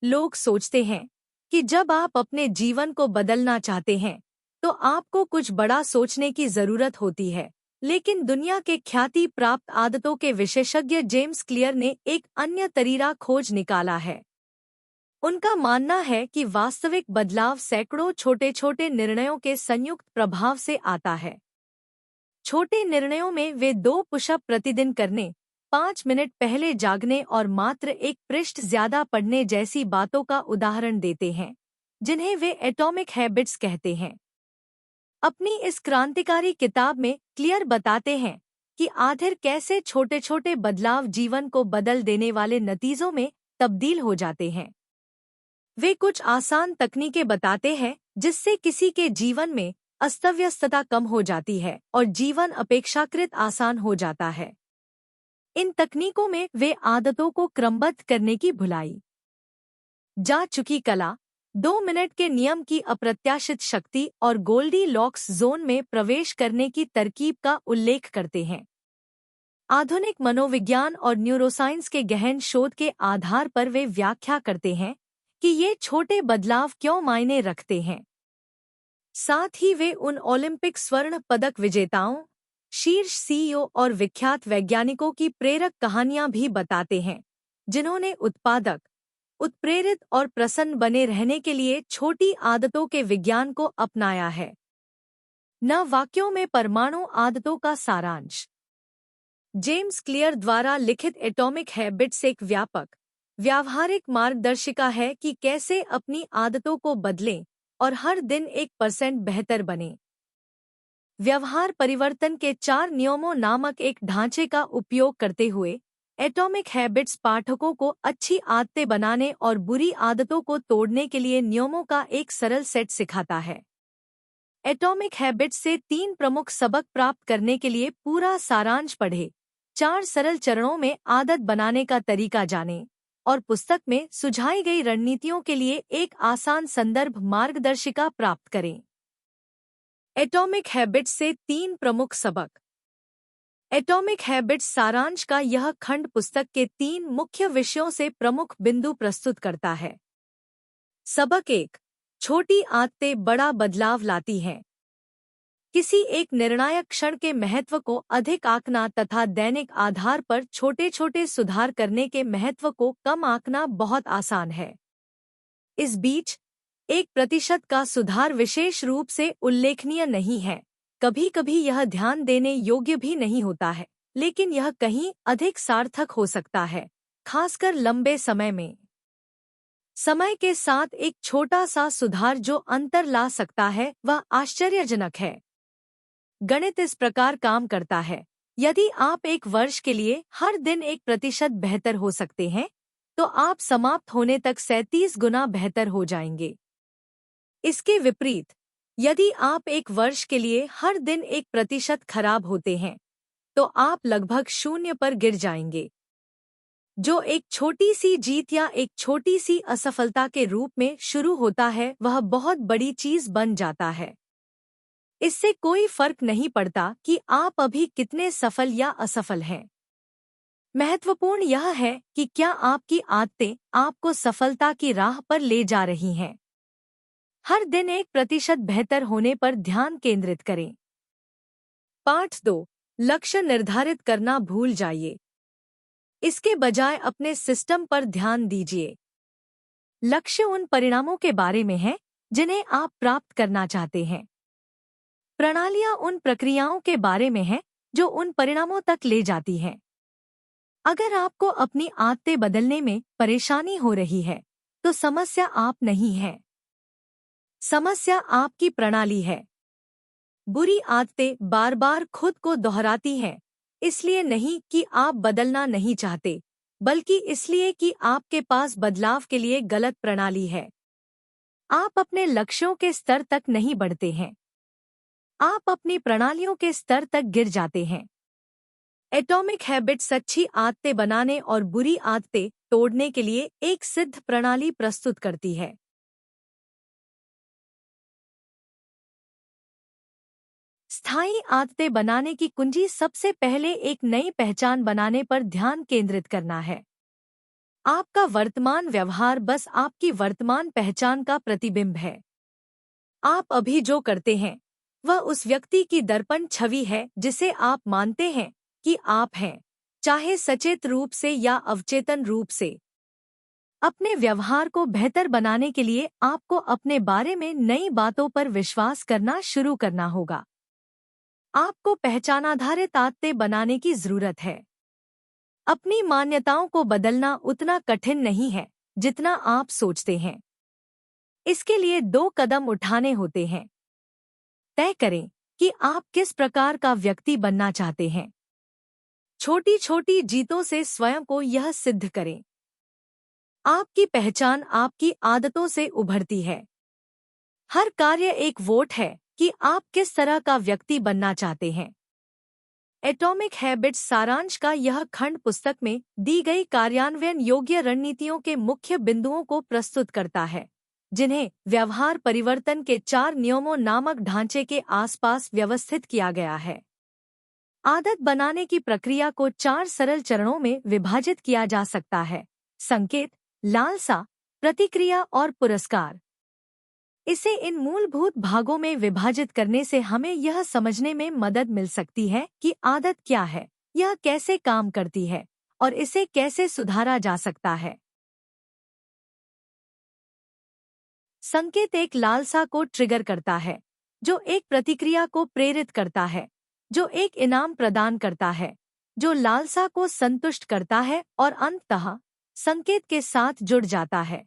लोग सोचते हैं कि जब आप अपने जीवन को बदलना चाहते हैं तो आपको कुछ बड़ा सोचने की जरूरत होती है। लेकिन दुनिया के ख्याति प्राप्त आदतों के विशेषज्ञ जेम्स क्लियर ने एक अन्य तरीका खोज निकाला है। उनका मानना है कि वास्तविक बदलाव सैकड़ों छोटे छोटे निर्णयों के संयुक्त प्रभाव से आता है। छोटे निर्णयों में वे 2 पुशअप प्रतिदिन करने, 5 मिनट पहले जागने और मात्र 1 पृष्ठ ज्यादा पढ़ने जैसी बातों का उदाहरण देते हैं, जिन्हें वे एटॉमिक हैबिट्स कहते हैं। अपनी इस क्रांतिकारी किताब में क्लियर बताते हैं कि आखिर कैसे छोटे छोटे बदलाव जीवन को बदल देने वाले नतीजों में तब्दील हो जाते हैं। वे कुछ आसान तकनीकें बताते हैं जिससे किसी के जीवन में अस्तव्यस्तता कम हो जाती है और जीवन अपेक्षाकृत आसान हो जाता है। इन तकनीकों में वे आदतों को क्रमबद्ध करने की भुलाई जा चुकी कला, 2 मिनट के नियम की अप्रत्याशित शक्ति और गोल्डी लॉक्स जोन में प्रवेश करने की तरकीब का उल्लेख करते हैं। आधुनिक मनोविज्ञान और न्यूरोसाइंस के गहन शोध के आधार पर वे व्याख्या करते हैं कि ये छोटे बदलाव क्यों मायने रखते हैं। साथ ही वे उन ओलंपिक स्वर्ण पदक विजेताओं, शीर्ष सीईओ और विख्यात वैज्ञानिकों की प्रेरक कहानियां भी बताते हैं, जिन्होंने उत्पादक, उत्प्रेरित और प्रसन्न बने रहने के लिए छोटी आदतों के विज्ञान को अपनाया है। न वाक्यों में परमाणु आदतों का सारांश। जेम्स क्लियर द्वारा लिखित एटॉमिक हैबिट्स एक व्यापक, व्यावहारिक मार्गदर्शिका है कि कैसे अपनी आदतों को बदलें और हर दिन 1% बेहतर बने। व्यवहार परिवर्तन के 4 नियमों नामक एक ढांचे का उपयोग करते हुए एटॉमिक हैबिट्स पाठकों को अच्छी आदतें बनाने और बुरी आदतों को तोड़ने के लिए नियमों का एक सरल सेट सिखाता है। एटॉमिक हैबिट्स से 3 प्रमुख सबक प्राप्त करने के लिए पूरा सारांश पढ़ें, 4 सरल चरणों में आदत बनाने का तरीका जानें और पुस्तक में सुझाई गई रणनीतियों के लिए एक आसान संदर्भ मार्गदर्शिका प्राप्त करें। एटॉमिक हैबिट्स से 3 प्रमुख सबक। एटॉमिक हैबिट्स सारांश का यह खंड पुस्तक के 3 मुख्य विषयों से प्रमुख बिंदु प्रस्तुत करता है। सबक 1, छोटी आदतें बड़ा बदलाव लाती हैं। किसी एक निर्णायक क्षण के महत्व को अधिक आंकना तथा दैनिक आधार पर छोटे छोटे सुधार करने के महत्व को कम आंकना बहुत आसान है। इस बीच 1% का सुधार विशेष रूप से उल्लेखनीय नहीं है। कभी कभी यह ध्यान देने योग्य भी नहीं होता है, लेकिन यह कहीं अधिक सार्थक हो सकता है, खासकर लंबे समय में। समय के साथ एक छोटा सा सुधार जो अंतर ला सकता है वह आश्चर्यजनक है। गणित इस प्रकार काम करता है। यदि आप 1 वर्ष के लिए हर दिन 1% बेहतर हो सकते हैं, तो आप समाप्त होने तक 37 गुना बेहतर हो जाएंगे। इसके विपरीत, यदि आप 1 वर्ष के लिए हर दिन 1% खराब होते हैं, तो आप लगभग 0 पर गिर जाएंगे। जो एक छोटी सी जीत या एक छोटी सी असफलता के रूप में शुरू होता है, वह बहुत बड़ी चीज बन जाता है। इससे कोई फर्क नहीं पड़ता कि आप अभी कितने सफल या असफल हैं। महत्वपूर्ण यह है कि क्या आपकी आदतें आपको सफलता की राह पर ले जा रही हैं। हर दिन 1% बेहतर होने पर ध्यान केंद्रित करें। पाठ 2, लक्ष्य निर्धारित करना भूल जाइए। इसके बजाय अपने सिस्टम पर ध्यान दीजिए। लक्ष्य उन परिणामों के बारे में है जिन्हें आप प्राप्त करना चाहते हैं। प्रणालियां उन प्रक्रियाओं के बारे में हैं जो उन परिणामों तक ले जाती हैं। अगर आपको अपनी आदतें बदलने में परेशानी हो रही है, तो समस्या आप नहीं है। समस्या आपकी प्रणाली है। बुरी आदतें बार बार खुद को दोहराती हैं, इसलिए नहीं कि आप बदलना नहीं चाहते, बल्कि इसलिए कि आपके पास बदलाव के लिए गलत प्रणाली है। आप अपने लक्ष्यों के स्तर तक नहीं बढ़ते हैं, आप अपनी प्रणालियों के स्तर तक गिर जाते हैं। एटॉमिक हैबिट्स अच्छी आदतें बनाने और बुरी आदतें तोड़ने के लिए एक सिद्ध प्रणाली प्रस्तुत करती है। स्थायी आदतें बनाने की कुंजी सबसे पहले एक नई पहचान बनाने पर ध्यान केंद्रित करना है। आपका वर्तमान व्यवहार बस आपकी वर्तमान पहचान का प्रतिबिंब है। आप अभी जो करते हैं वह उस व्यक्ति की दर्पण छवि है जिसे आप मानते हैं कि आप हैं, चाहे सचेत रूप से या अवचेतन रूप से। अपने व्यवहार को बेहतर बनाने के लिए आपको अपने बारे में नई बातों पर विश्वास करना शुरू करना होगा। आपको पहचानाधारित आदतें बनाने की जरूरत है। अपनी मान्यताओं को बदलना उतना कठिन नहीं है जितना आप सोचते हैं। इसके लिए 2 कदम उठाने होते हैं। तय करें कि आप किस प्रकार का व्यक्ति बनना चाहते हैं। छोटी छोटी जीतों से स्वयं को यह सिद्ध करें। आपकी पहचान आपकी आदतों से उभरती है। हर कार्य एक वोट है कि आप किस तरह का व्यक्ति बनना चाहते हैं। एटॉमिक हैबिट्स सारांश का यह खंड पुस्तक में दी गई कार्यान्वयन योग्य रणनीतियों के मुख्य बिंदुओं को प्रस्तुत करता है, जिन्हें व्यवहार परिवर्तन के 4 नियमों नामक ढांचे के आसपास व्यवस्थित किया गया है। आदत बनाने की प्रक्रिया को 4 सरल चरणों में विभाजित किया जा सकता है: संकेत, लालसा, प्रतिक्रिया और पुरस्कार। इसे इन मूलभूत भागों में विभाजित करने से हमें यह समझने में मदद मिल सकती है कि आदत क्या है, यह कैसे काम करती है और इसे कैसे सुधारा जा सकता है। संकेत एक लालसा को ट्रिगर करता है, जो एक प्रतिक्रिया को प्रेरित करता है, जो एक इनाम प्रदान करता है, जो लालसा को संतुष्ट करता है और अंततः संकेत के साथ जुड़ जाता है।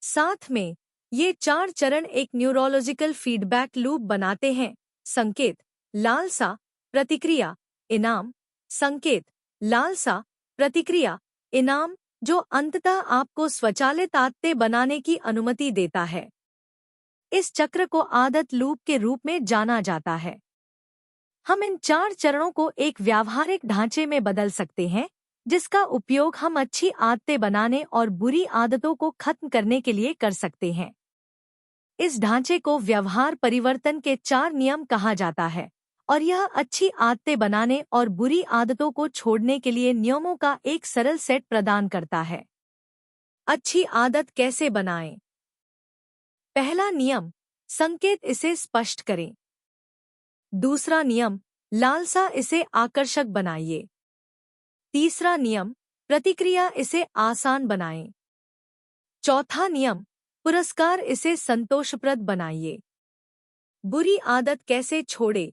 साथ में ये 4 चरण एक न्यूरोलॉजिकल फीडबैक लूप बनाते हैं: संकेत, लालसा, प्रतिक्रिया, इनाम, संकेत, लालसा, प्रतिक्रिया, इनाम, जो अंततः आपको स्वचालित आदतें बनाने की अनुमति देता है। इस चक्र को आदत लूप के रूप में जाना जाता है। हम इन 4 चरणों को एक व्यावहारिक ढांचे में बदल सकते हैं, जिसका उपयोग हम अच्छी आदतें बनाने और बुरी आदतों को खत्म करने के लिए कर सकते हैं। इस ढांचे को व्यवहार परिवर्तन के 4 नियम कहा जाता है और यह अच्छी आदतें बनाने और बुरी आदतों को छोड़ने के लिए नियमों का एक सरल सेट प्रदान करता है। अच्छी आदत कैसे बनाएं? पहला नियम, संकेत इसे स्पष्ट करें। दूसरा नियम, लालसा इसे आकर्षक बनाइए। तीसरा नियम, प्रतिक्रिया इसे आसान बनाएं। चौथा नियम, पुरस्कार इसे संतोषप्रद बनाइए। बुरी आदत कैसे छोड़े?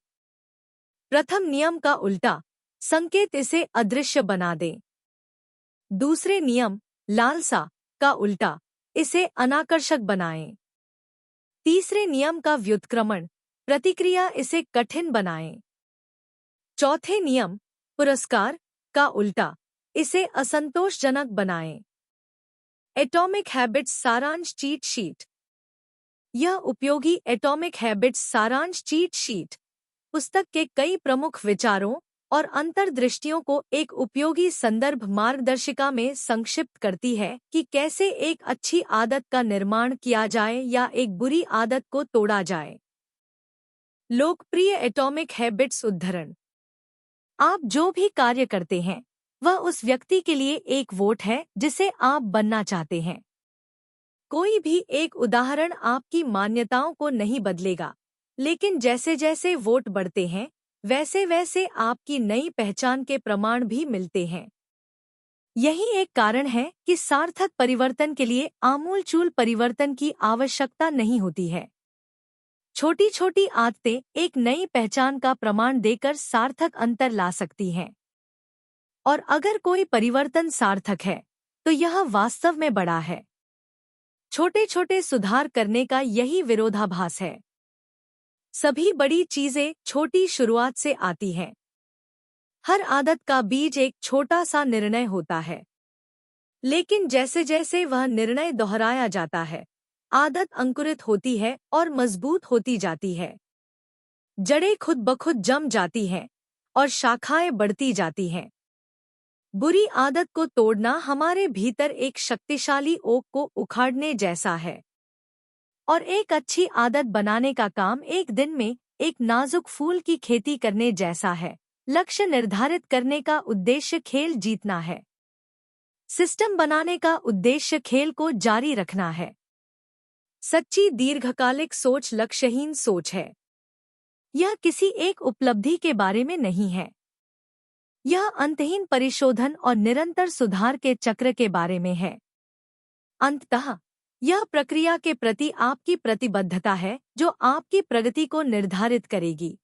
प्रथम नियम का उल्टा, संकेत इसे अदृश्य बना दे। दूसरे नियम, लालसा का उल्टा, इसे अनाकर्षक बनाएं। तीसरे नियम का व्युत्क्रमण, प्रतिक्रिया इसे कठिन बनाएं। चौथे नियम, पुरस्कार का उल्टा, इसे असंतोषजनक बनाएं। एटॉमिक हैबिट्स सारांश चीट शीट। यह उपयोगी एटॉमिक हैबिट्स सारांश चीट शीट पुस्तक के कई प्रमुख विचारों और अंतर्दृष्टियों को एक उपयोगी संदर्भ मार्गदर्शिका में संक्षिप्त करती है कि कैसे एक अच्छी आदत का निर्माण किया जाए या एक बुरी आदत को तोड़ा जाए। लोकप्रिय एटॉमिक हैबिट्स उद्धरण। आप जो भी कार्य करते हैं वह उस व्यक्ति के लिए एक वोट है जिसे आप बनना चाहते हैं। कोई भी एक उदाहरण आपकी मान्यताओं को नहीं बदलेगा, लेकिन जैसे जैसे वोट बढ़ते हैं वैसे वैसे आपकी नई पहचान के प्रमाण भी मिलते हैं। यही एक कारण है कि सार्थक परिवर्तन के लिए आमूलचूल परिवर्तन की आवश्यकता नहीं होती है। छोटी छोटी आदतें एक नई पहचान का प्रमाण देकर सार्थक अंतर ला सकती हैं। और अगर कोई परिवर्तन सार्थक है तो यह वास्तव में बड़ा है। छोटे छोटे सुधार करने का यही विरोधाभास है। सभी बड़ी चीजें छोटी शुरुआत से आती हैं। हर आदत का बीज एक छोटा सा निर्णय होता है, लेकिन जैसे जैसे वह निर्णय दोहराया जाता है आदत अंकुरित होती है और मजबूत होती जाती है। जड़ें खुद ब खुद जम जाती हैं और शाखाएं बढ़ती जाती हैं। बुरी आदत को तोड़ना हमारे भीतर एक शक्तिशाली ओक को उखाड़ने जैसा है, और एक अच्छी आदत बनाने का काम एक दिन में एक नाजुक फूल की खेती करने जैसा है। लक्ष्य निर्धारित करने का उद्देश्य खेल जीतना है। सिस्टम बनाने का उद्देश्य खेल को जारी रखना है। सच्ची दीर्घकालिक सोच लक्ष्यहीन सोच है। यह किसी एक उपलब्धि के बारे में नहीं है। यह अंतहीन परिशोधन और निरंतर सुधार के चक्र के बारे में है। अंततः यह प्रक्रिया के प्रति आपकी प्रतिबद्धता है जो आपकी प्रगति को निर्धारित करेगी।